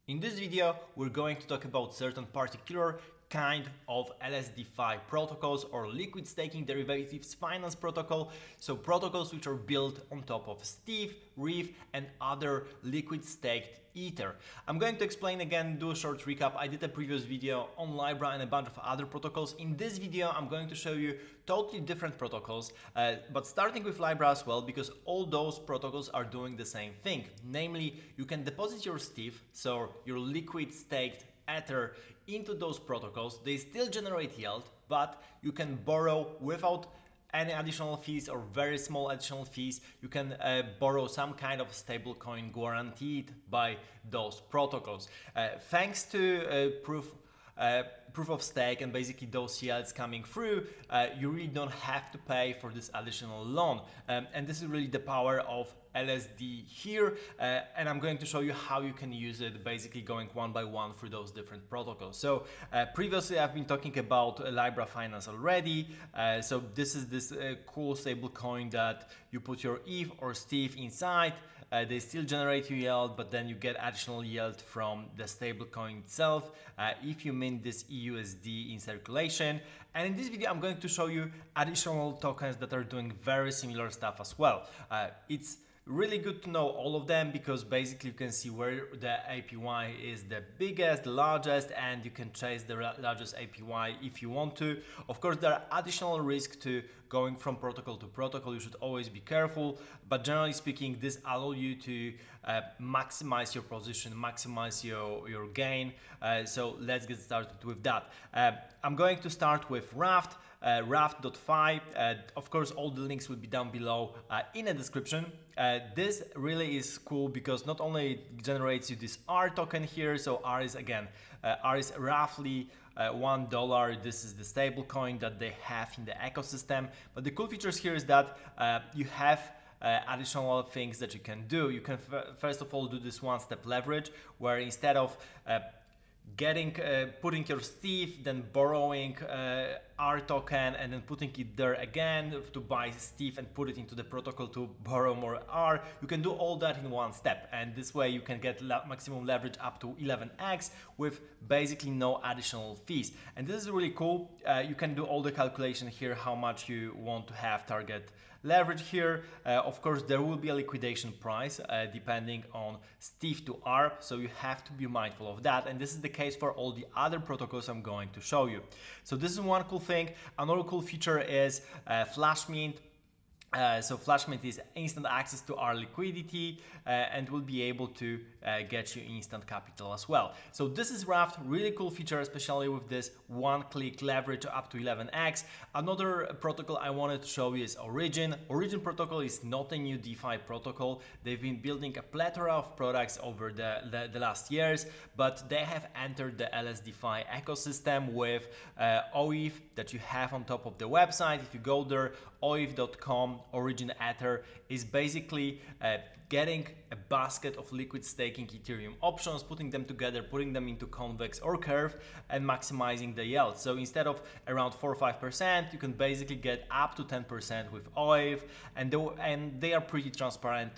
In this video, we're going to talk about certain particular kind of LSDFi protocols or liquid staking derivatives finance protocol. So protocols which are built on top of stETH, rETH and other liquid staked Ether. I'm going to explain again, do a short recap. I did a previous video on Lybra and a bunch of other protocols. In this video, I'm going to show you totally different protocols, but starting with Lybra as well, because all those protocols are doing the same thing. Namely, you can deposit your stETH, so your liquid staked Ether, into those protocols. They still generate yield, but you can borrow without any additional fees or very small additional fees. You can borrow some kind of stablecoin guaranteed by those protocols. Thanks to proof of stake and basically those yields coming through, you really don't have to pay for this additional loan. And this is really the power of LSD here, and I'm going to show you how you can use it, basically going one by one through those different protocols. So previously I've been talking about Lybra Finance already. So this is this cool stable coin that you put your ETH or stETH inside. They still generate you yield, but then you get additional yield from the stablecoin itself if you mint this EUSD in circulation. And in this video, I'm going to show you additional tokens that are doing very similar stuff as well. It's really good to know all of them because basically you can see where the APY is the biggest, the largest, and you can chase the largest APY if you want to. Of course, there are additional risks to going from protocol to protocol. You should always be careful, but generally speaking, this allows you to maximize your position, maximize your gain. So let's get started with that. I'm going to start with Raft. Raft.fi. Of course, all the links will be down below in the description. This really is cool because not only it generates you this R token here, so R is again, R is roughly $1. This is the stable coin that they have in the ecosystem. But the cool features here is that you have additional things that you can do. You can first of all do this one-step leverage, where instead of putting your stETH, then borrowing R token and then putting it there again to buy stETH and put it into the protocol to borrow more R, you can do all that in one step, and this way you can get maximum leverage up to 11x with basically no additional fees. And this is really cool. You can do all the calculation here, how much you want to have target leverage here. Of course, there will be a liquidation price depending on stETH to R, so you have to be mindful of that, and this is the case for all the other protocols I'm going to show you. So this is one cool thing. Another cool feature is Flash Mint. So Flash Mint is instant access to our liquidity and will be able to get you instant capital as well. So this is Raft, really cool feature, especially with this one-click leverage up to 11x. Another protocol I wanted to show you is Origin. Origin protocol is not a new DeFi protocol. They've been building a plethora of products over the last years, but they have entered the LSDFi ecosystem with OETH that you have on top of the website. If you go there, oeth.com, Origin Ether is basically getting a basket of liquid staking Ethereum options, putting them together, putting them into convex or curve and maximizing the yield. So instead of around 4 or 5%, you can basically get up to 10% with OETH, and they are pretty transparent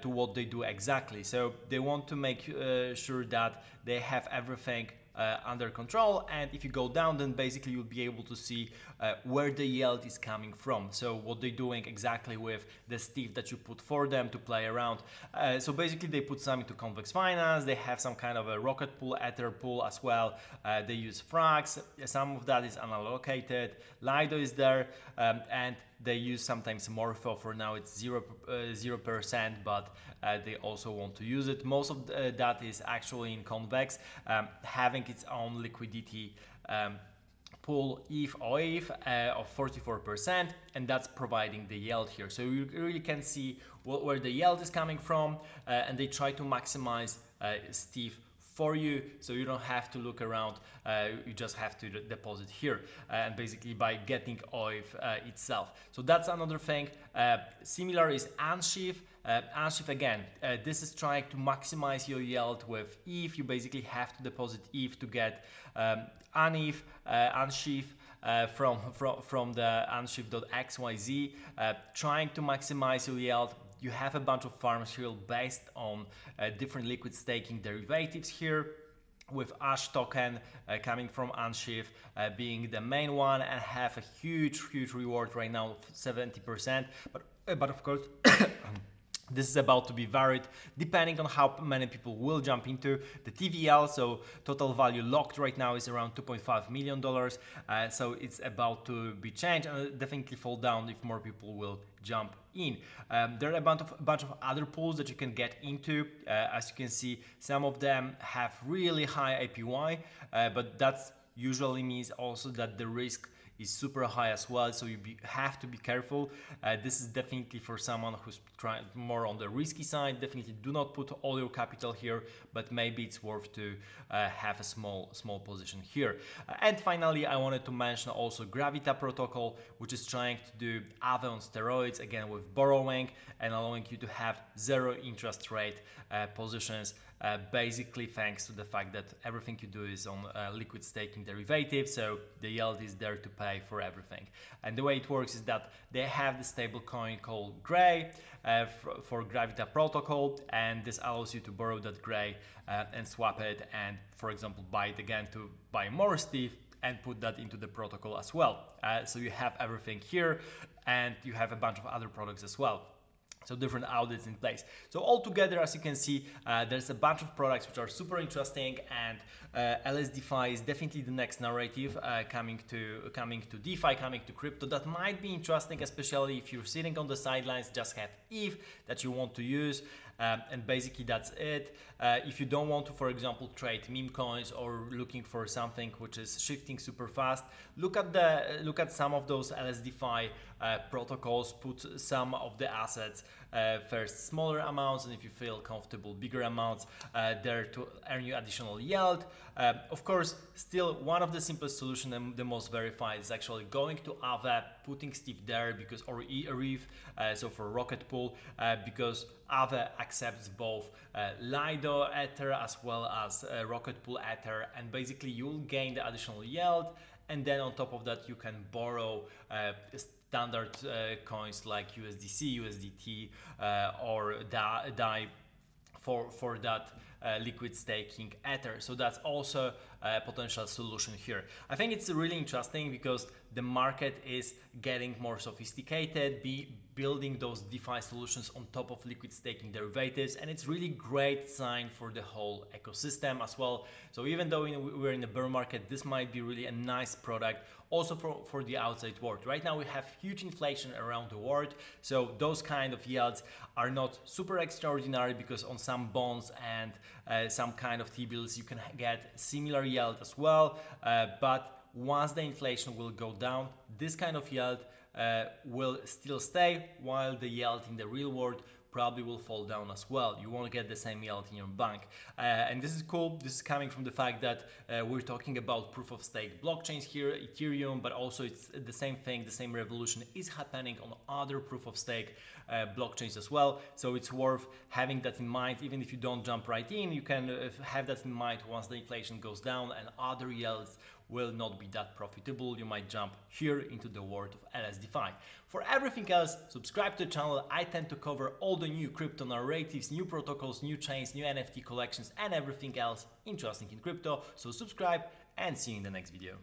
to what they do exactly. So they want to make sure that they have everything under control, and if you go down, then basically you'll be able to see where the yield is coming from, so what they're doing exactly with the stETH that you put for them to play around. So basically they put some into convex finance, they have some kind of a rocket pool, ether pool as well. They use Frax, some of that is unallocated, Lido is there, and they use sometimes Morpho. For now it's 0%, but they also want to use it. Most of that is actually in convex, having its own liquidity pool ETH OETH of 44%, and that's providing the yield here. So you really can see where the yield is coming from, and they try to maximize stETH for you, so you don't have to look around, you just have to deposit here, and basically by getting OETH itself. So that's another thing. Similar is unshETH. unshETH again, this is trying to maximize your yield with ETH. You basically have to deposit ETH to get unETH, unshETH, from the unshETH.xyz, trying to maximize your yield. you have a bunch of farms here based on different liquid staking derivatives here, with Ash token coming from unshETH being the main one, and have a huge reward right now of 70%. But of course this is about to be varied depending on how many people will jump into the TVL. So total value locked right now is around $2.5 million. So it's about to be changed and definitely fall down if more people will jump in. There are a bunch of other pools that you can get into. As you can see, some of them have really high APY, but that's usually means also that the risk is super high as well, so you have to be careful. This is definitely for someone who's trying more on the risky side. Definitely do not put all your capital here, but maybe it's worth to have a small position here. And finally, I wanted to mention also Gravita protocol, which is trying to do Aave on steroids, again with borrowing and allowing you to have zero interest rate positions, basically thanks to the fact that everything you do is on liquid staking derivatives, so the yield is there to pay for everything. And the way it works is that they have the stable coin called Gray for Gravita protocol, and this allows you to borrow that Gray and swap it, and for example buy it again to buy more stETH and put that into the protocol as well. So you have everything here, and you have a bunch of other products as well. So different audits in place. So altogether, as you can see, there's a bunch of products which are super interesting, and LSDFi is definitely the next narrative coming to DeFi, coming to crypto. That might be interesting, especially if you're sitting on the sidelines, just have ETH that you want to use. And basically that's it. If you don't want to, for example, trade meme coins or looking for something which is shifting super fast, look at some of those LSDFi protocols. Put some of the assets first smaller amounts, and if you feel comfortable, bigger amounts there to earn you additional yield. Of course, still one of the simplest solutions and the most verified is actually going to Aave, putting stETH there, because or rETH, so for Rocket Pool, because Aave accepts both Lido Ether as well as Rocket Pool Ether, and basically you'll gain the additional yield, and then on top of that you can borrow standard coins like USDC, USDT, or DAI for that liquid staking Ether. So that's also a potential solution here. I think it's really interesting because the market is getting more sophisticated, building those DeFi solutions on top of liquid staking derivatives, and it's really great sign for the whole ecosystem as well. So even though we're in a bear market, this might be really a nice product also for the outside world. Right now we have huge inflation around the world, so those kind of yields are not super extraordinary, because on some bonds and some kind of T-bills you can get similar yield as well, but once the inflation will go down, this kind of yield will still stay, while the yield in the real world probably will fall down as well. You won't get the same yield in your bank. And this is cool. This is coming from the fact that we're talking about proof of stake blockchains here, Ethereum, but also it's the same thing, the same revolution is happening on other proof of stake blockchains as well. So it's worth having that in mind. Even if you don't jump right in, you can have that in mind once the inflation goes down and other yields will not be that profitable. You might jump here into the world of LSDFi. For everything else, subscribe to the channel. I tend to cover all the new crypto narratives, new protocols, new chains, new NFT collections, and everything else interesting in crypto. So subscribe and see you in the next video.